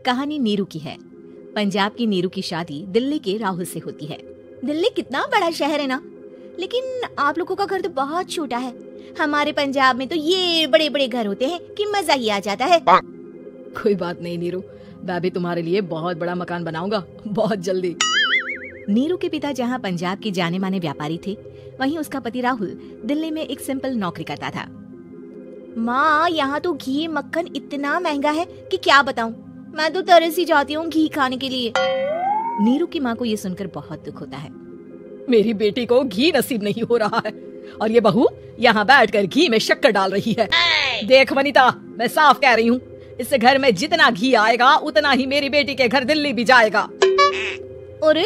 कहानी नीरू की है। पंजाब की नीरू की शादी दिल्ली के राहुल से होती है। दिल्ली कितना बड़ा शहर है ना, लेकिन आप लोगों का घर तो बहुत छोटा है। हमारे पंजाब में तो ये बड़े बड़े घर होते हैं कि मजा ही आ जाता है। कोई बात नहीं नीरू, मैं भी तुम्हारे लिए बहुत बड़ा मकान बनाऊंगा बहुत जल्दी। नीरू के पिता जहाँ पंजाब के जाने माने व्यापारी थे, वहीं उसका पति राहुल दिल्ली में एक सिंपल नौकरी करता था। माँ, यहाँ तो घी मक्खन इतना महंगा है कि क्या बताऊँ। मैं तो तरस ही जाती हूँ घी खाने के लिए। नीरू की माँ को ये सुनकर बहुत दुख होता है। मेरी बेटी को घी नसीब नहीं हो रहा है और ये बहू यहाँ बैठकर घी में शक्कर डाल रही है। देख वनिता, मैं साफ कह रही हूँ, इस घर में जितना घी आएगा उतना ही मेरी बेटी के घर दिल्ली भी जाएगा। अरे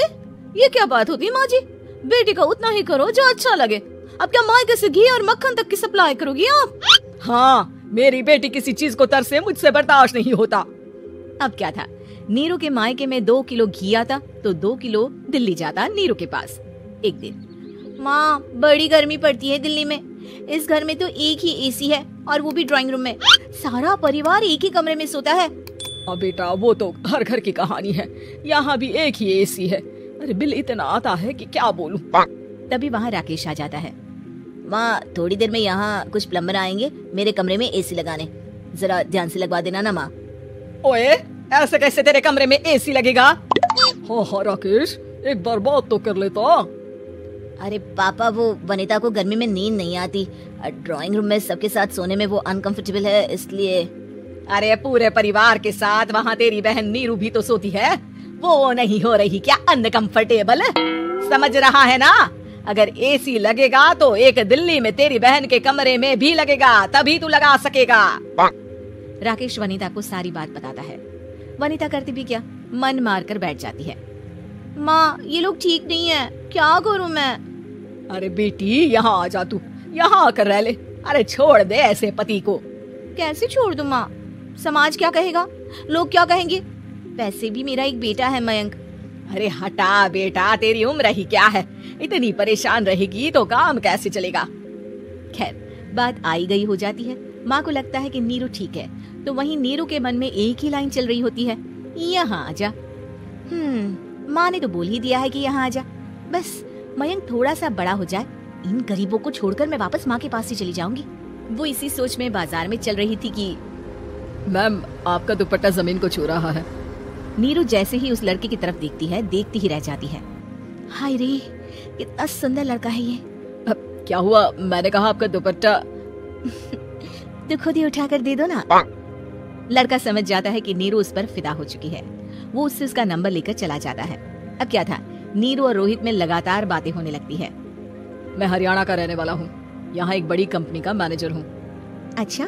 ये क्या बात होती है माँ जी? बेटी का उतना ही करो जो अच्छा लगे। अब क्या मायके से घी और मक्खन तक की सप्लाई करोगी आप? हाँ, मेरी बेटी किसी चीज को तरसे मुझसे बर्दाश्त नहीं होता। अब क्या था, नीरू के मायके में 2 किलो घी आता तो 2 किलो दिल्ली जाता नीरू के पास। एक दिन, माँ बड़ी गर्मी पड़ती है दिल्ली में। इस घर में तो एक ही एसी है और वो भी ड्राइंग रूम में। सारा परिवार एक ही कमरे में सोता है। अब बेटा वो तो हर घर की कहानी है, यहाँ भी एक ही एसी है। अरे बिल इतना आता है कि क्या बोलूं। तभी वहाँ राकेश आ जाता है। माँ, थोड़ी देर में यहाँ कुछ प्लम्बर आएंगे मेरे कमरे में एसी लगाने, जरा ध्यान से लगवा देना ना माँ। ओए, ऐसे कैसे तेरे कमरे में एसी लगेगा? हाँ राकेश, एक बार बात तो कर लेता। अरे पापा, वो वनिता को गर्मी में नींद नहीं आती। ड्राइंग रूम में सबके साथ सोने में वो अनकंफर्टेबल है, इसलिए। अरे पूरे परिवार के साथ वहाँ तेरी बहन नीरू भी तो सोती है, वो नहीं हो रही क्या अनकंफर्टेबल? समझ रहा है ना? अगर एसी लगेगा तो एक दिल्ली में तेरी बहन के कमरे में भी लगेगा, तभी तू लगा सकेगा। राकेश वनिता को सारी बात बताता है। वनिता करती भी क्या, मन मार कर बैठ जाती है। माँ, ये लोग ठीक नहीं है, क्या करूँ मैं? अरे बेटी, यहाँ आ जा, तू यहाँ आकर रह ले। अरे छोड़ दे ऐसे पति को। कैसे छोड़ दूँ माँ? समाज क्या कहेगा, लोग क्या कहेंगे? वैसे भी मेरा एक बेटा है मयंक। अरे हटा बेटा, तेरी उम्र ही क्या है, इतनी परेशान रहेगी तो काम कैसे चलेगा। खैर, बात आई गई हो जाती है। माँ को लगता है कि नीरू ठीक है, तो वहीं नीरू के मन में एक ही लाइन चल रही होती है, यहाँ आ जा। माँ ने तो बोल ही दिया है कि यहाँ आ जा। बस मयंक थोड़ा सा बड़ा हो जाए, इन गरीबों को छोड़कर मैं वापस माँ के पास ही चली जाऊंगी। वो इसी सोच में बाजार में चल रही थी कि मैम, आपका दुपट्टा जमीन को छू रहा है। नीरू जैसे ही उस लड़के की तरफ देखती है, देखती ही रह जाती है। हाय रे, कितना सुंदर लड़का है ये। अब क्या हुआ? मैंने कहा आपका दुपट्टा। तो खुद ही उठा कर दे दो ना। लड़का समझ जाता है कि नीरू उस पर फिदा हो चुकी है। वो उससे उसका नंबर लेकर चला जाता है। अब क्या था, नीरू और रोहित में लगातार बातें होने लगती है। मैं हरियाणा का रहने वाला हूँ, यहाँ एक बड़ी कंपनी का मैनेजर हूँ। अच्छा,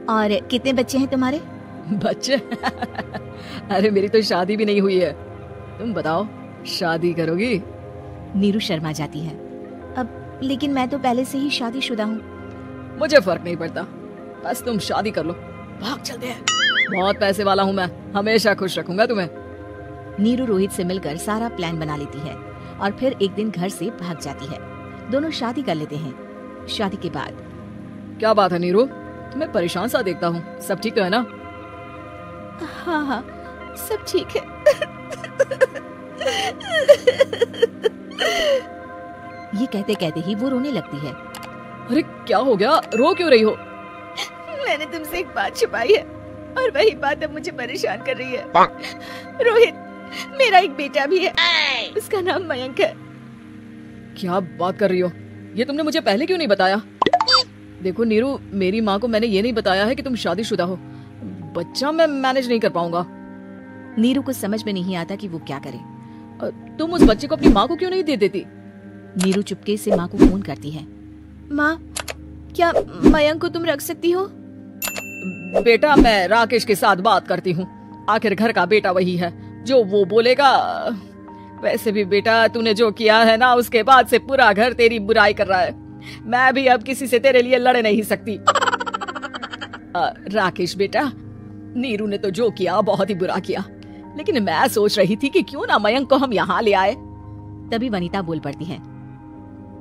और कितने बच्चे हैं तुम्हारे? बच्चे? अरे मेरी तो शादी भी नहीं हुई है। तुम बताओ, शादी करोगी? नीरू शर्मा जाती है। अब लेकिन मैं तो पहले से ही शादीशुदा हूँ। मुझे फर्क नहीं पड़ता, बस तुम शादी कर लो, भाग चलते हैं। बहुत पैसे वाला हूँ मैं, हमेशा खुश रखूंगा तुम्हें। नीरू रोहित से मिलकर सारा प्लान बना लेती है और फिर एक दिन घर से भाग जाती है। दोनों शादी कर लेते हैं। शादी के बाद, क्या बात है नीरू, तुम्हें परेशान सा देखता हूँ, सब ठीक तो है ना? हाँ, सब ठीक है। ये कहते कहते ही वो रोने लगती है। अरे क्या हो गया, रो क्यों रही हो? मैंने तुमसे एक बात छुपाई है और वही बात अब मुझे परेशान कर रही है। रोहित, मेरा एक बेटा भी है, उसका नाम मयंक है। क्या बात कर रही हो? ये तुमने मुझे पहले क्यों नहीं बताया? देखो नीरू, मेरी माँ को मैंने ये नहीं बताया है कि तुम शादीशुदा हो। बच्चा मैं मैनेज नहीं कर पाऊंगा। नीरू को समझ में नहीं आता कि वो क्या करे। तुम उस बच्चे को अपनी माँ को क्यों नहीं दे देती? नीरू चुपके से माँ को फोन करती है। माँ, क्या मयंक को तुम रख सकती हो? बेटा, मैं राकेश के साथ बात करती हूँ, आखिर घर का बेटा वही है, जो वो बोलेगा। वैसे भी बेटा, तूने जो किया है ना, उसके बाद से पूरा घर तेरी बुराई कर रहा है। मैं भी अब किसी से तेरे लिए लड़ नहीं सकती। राकेश बेटा, नीरू ने तो जो किया बहुत ही बुरा किया, लेकिन मैं सोच रही थी कि क्यों ना मयंक को हम यहाँ ले आए। तभी वनिता बोल पड़ती है।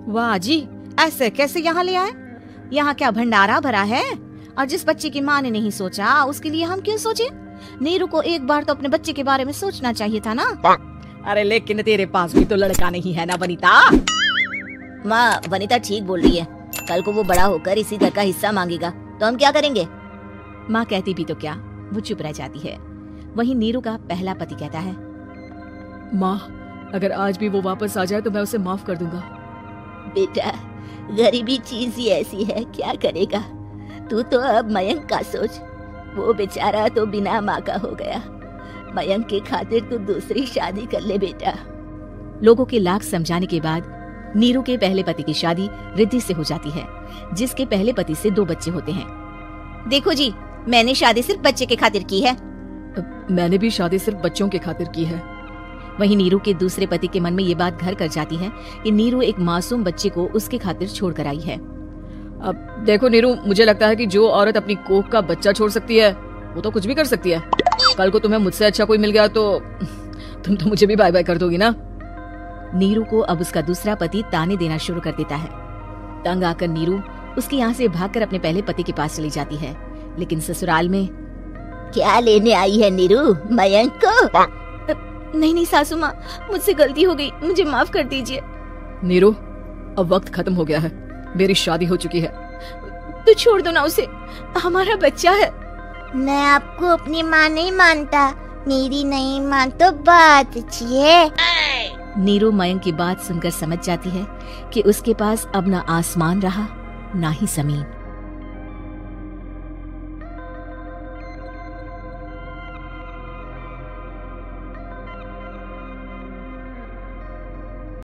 वाह जी, ऐसे कैसे यहाँ ले आए? यहाँ क्या भंडारा भरा है? और जिस बच्चे की माँ ने नहीं सोचा, उसके लिए हम क्यों सोचे? नीरू को एक बार तो अपने बच्चे के बारे में सोचना चाहिए था ना। अरे लेकिन तेरे पास भी तो लड़का नहीं है ना वनिता। माँ, वनिता ठीक बोल रही है। कल को वो बड़ा होकर इसी घर का हिस्सा मांगेगा तो हम क्या करेंगे? माँ कहती भी तो क्या, वो चुप रह जाती है। वहीं नीरू का पहला पति कहता है, माँ अगर आज भी वो वापस आ जाए तो मैं उसे माफ कर दूंगा। बेटा, गरीबी चीज ही ऐसी है, क्या करेगा। तू तो अब मयंक का सोच। वो बेचारा तो बिना माँ का हो गया। मयंक के खातिर तू दूसरी शादी कर ले बेटा। लोगों के लाख समझाने के बाद नीरू के पहले पति की शादी रिद्धि से हो जाती है, जिसके पहले पति से 2 बच्चे होते हैं। देखो जी, मैंने शादी सिर्फ बच्चे के खातिर की है। मैंने भी शादी सिर्फ बच्चों के खातिर की है। वहीं नीरू के दूसरे पति के मन में ये बात घर कर जाती है कि नीरू एक मासूम बच्चे को उसके खातिर छोड़ कर आई है। अब देखो नीरू, मुझे लगता है कि जो औरत अपनी कोख का बच्चा छोड़ सकती है वो तो कुछ भी कर सकती है। कल को तुम्हें मुझसे अच्छा कोई मिल गया तो तुम तो मुझे भी बाय बाय कर दोगी ना। नीरू को अब उसका दूसरा पति ताने देना शुरू कर देता है। तंग आकर नीरू उसके यहाँ से भागकर अपने पहले पति के पास चली जाती है। लेकिन ससुराल में क्या लेने आई है नीरू, मयंक को? नहीं सासू माँ, मुझसे गलती हो गई, मुझे माफ कर दीजिए। नीरू, अब वक्त खत्म हो गया है, मेरी शादी हो चुकी है। तो छोड़ दो ना उसे, हमारा बच्चा है। मैं आपको अपनी माँ नहीं मानता, मेरी नहीं माँ तो बात अच्छी है। नीरू मयंक की बात सुनकर समझ जाती है कि उसके पास अब ना आसमान रहा ना ही जमीन।